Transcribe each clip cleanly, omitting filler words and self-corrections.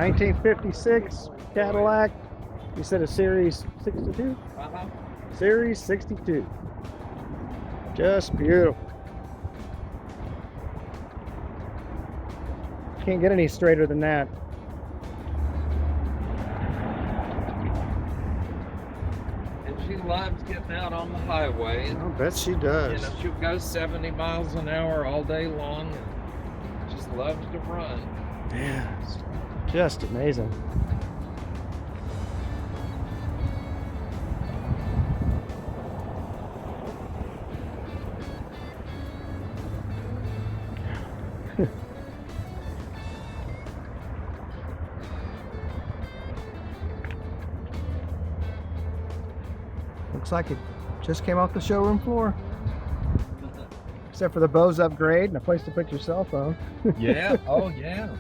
1956 Cadillac. You said a Series 62? Uh-huh. Series 62. Just beautiful. Can't get any straighter than that. And she loves getting out on the highway. I bet she does. You know, she'll go 70 miles an hour all day long and just loves to run. Yeah, it's just amazing. Looks like it just came off the showroom floor. Except for the Bose upgrade and a place to put your cell phone. Yeah, oh yeah.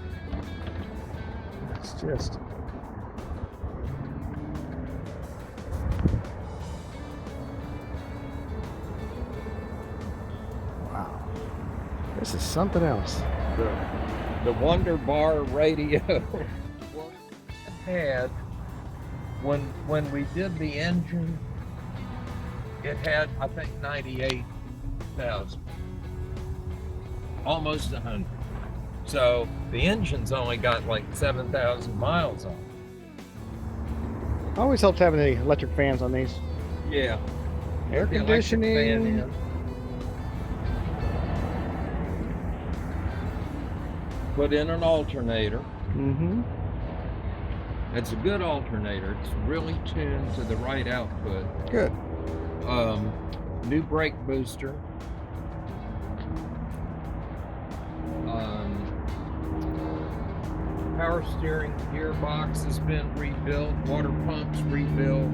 It's just... wow. This is something else. The Wonder Bar radio had, when we did the engine, it had, I think, 98,000. Almost 100. So the engine's only got like 7,000 miles on it. Always helps having the electric fans on these. Yeah. Air The electric fan conditioning. in. Put in an alternator. Mm-hmm. It's a good alternator. It's really tuned to the right output. Good. New brake booster. Power steering gearbox has been rebuilt. Water pumps rebuilt.